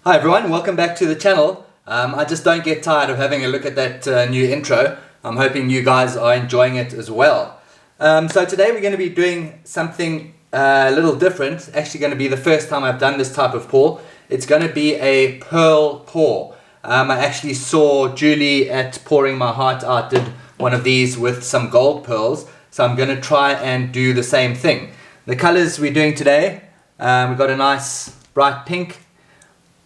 Hi everyone, welcome back to the channel. I just don't get tired of having a look at that new intro. I'm hoping you guys are enjoying it as well. So today we're going to be doing something a little different. Actually going to be the first time I've done this type of pour. It's going to be a pearl pour. I actually saw Julie at Pouring My Heart Out did one of these with some gold pearls. So I'm going to try and do the same thing. The colors we're doing today, we've got a nice bright pink.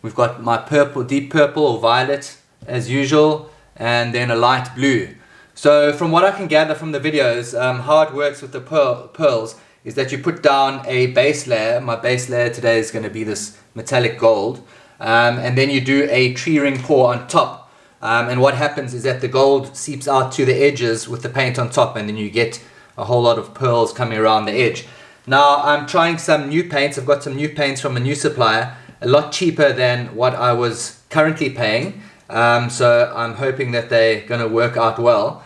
We've got my purple, deep purple or violet as usual, and then a light blue. So from what I can gather from the videos, how it works with the pearls is that you put down a base layer. My base layer today is going to be this metallic gold, and then you do a tree ring pour on top. And what happens is that the gold seeps out to the edges with the paint on top, and then you get a whole lot of pearls coming around the edge. Now I'm trying some new paints. I've got some new paints from a new supplier. A lot cheaper than what I was currently paying, so I'm hoping that they're going to work out well.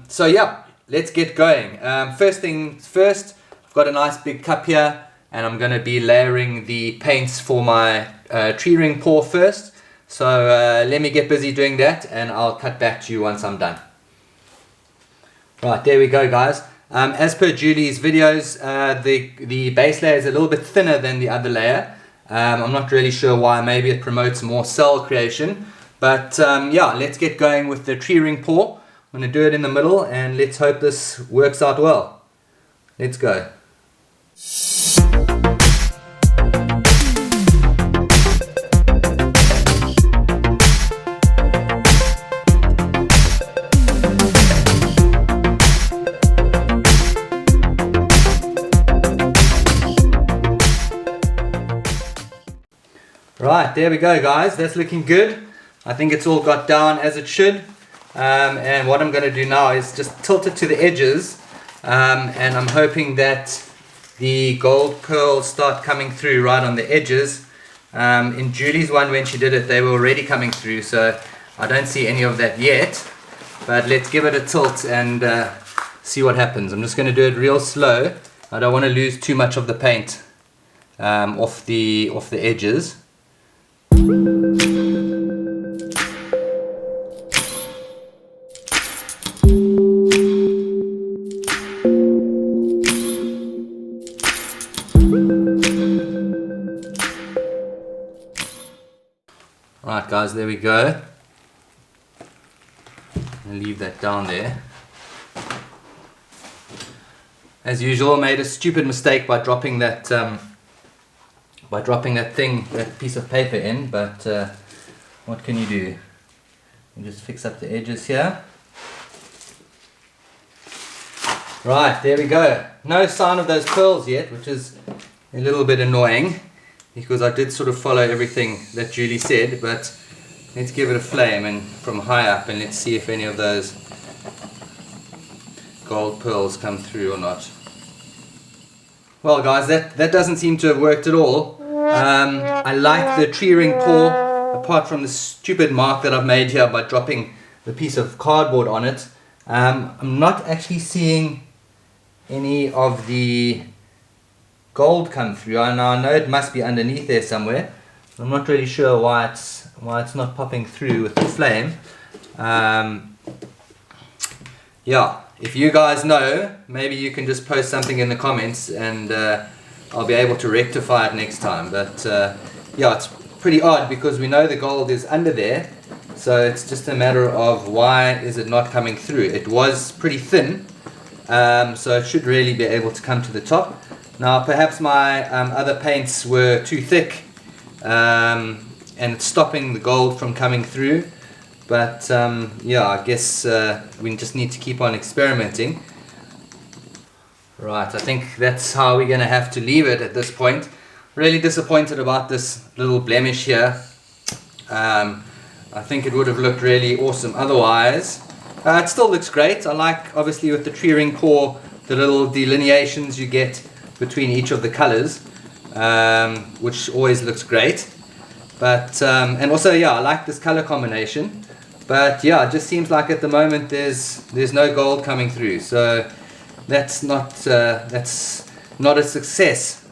So yeah, let's get going. First things first, I've got a nice big cup here, and I'm going to be layering the paints for my tree ring pour first. So let me get busy doing that, and I'll cut back to you once I'm done. Right, there we go guys. As per Julie's videos, the base layer is a little bit thinner than the other layer. I'm not really sure why. Maybe it promotes more cell creation, but yeah, let's get going with the tree ring pour. I'm going to do it in the middle, and let's hope this works out well. Let's go. Right, there we go guys, that's looking good. I think it's all got down as it should. And what I'm going to do now is just tilt it to the edges, and I'm hoping that the gold pearls start coming through right on the edges. In Julie's one, when she did it, they were already coming through, so I don't see any of that yet. But let's give it a tilt and see what happens. I'm just going to do it real slow. I don't want to lose too much of the paint off the edges. Right guys, there we go. I'll leave that down there. As usual, I made a stupid mistake by dropping that that piece of paper in, but what can you do? You just fix up the edges here. Right, there we go. No sign of those pearls yet, which is a little bit annoying, because I did sort of follow everything that Julie said, but let's give it a flame and from high up, and let's see if any of those gold pearls come through or not. Well guys, that doesn't seem to have worked at all. I like the tree ring pour, apart from the stupid mark that I've made here by dropping the piece of cardboard on it. I'm not actually seeing any of the gold come through. Now I know it must be underneath there somewhere. I'm not really sure why it's not popping through with the flame. Yeah, if you guys know, maybe you can just post something in the comments, and I'll be able to rectify it next time. But yeah, it's pretty odd because we know the gold is under there, so it's just a matter of why is it not coming through. It was pretty thin, so it should really be able to come to the top. Now perhaps my other paints were too thick, and it's stopping the gold from coming through. But yeah, I guess we just need to keep on experimenting. Right, I think that's how we're going to have to leave it at this point. Really disappointed about this little blemish here. I think it would have looked really awesome otherwise. It still looks great. I like, obviously, with the tree ring pour, the little delineations you get between each of the colors, which always looks great. But and also, yeah, I like this color combination. But yeah, it just seems like at the moment there's no gold coming through. So that's not a success,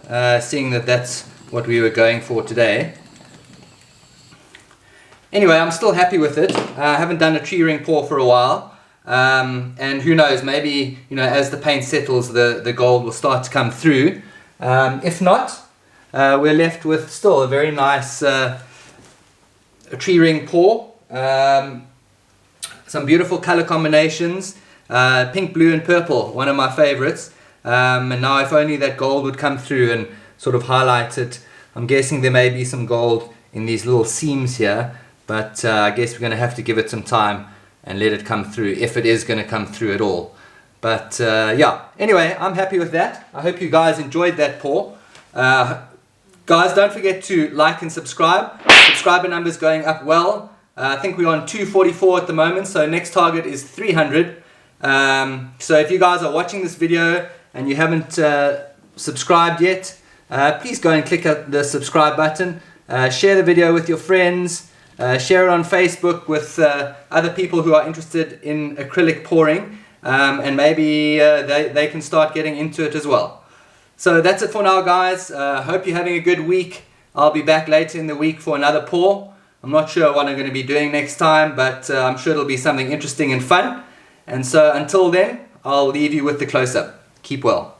seeing that that's what we were going for today. Anyway, I'm still happy with it. I haven't done a tree ring pour for a while. And who knows, maybe, as the paint settles, the gold will start to come through. If not, we're left with still a very nice tree ring pour. Some beautiful color combinations. Pink, blue and purple, one of my favorites. And now if only that gold would come through and sort of highlight it. I'm guessing there may be some gold in these little seams here, but I guess we're going to have to give it some time and let it come through, if it is going to come through at all. But yeah, anyway, I'm happy with that. I hope you guys enjoyed that pour. Guys, don't forget to like and subscribe. Subscriber numbers going up well. I think we're on 244 at the moment, so next target is 300. So if you guys are watching this video and you haven't subscribed yet, please go and click the subscribe button. Share the video with your friends. Share it on Facebook with other people who are interested in acrylic pouring, and maybe they can start getting into it as well. So that's it for now, guys. Hope you're having a good week. I'll be back later in the week for another pour. I'm not sure what I'm going to be doing next time, but I'm sure it'll be something interesting and fun. And so until then, I'll leave you with the close-up. Keep well.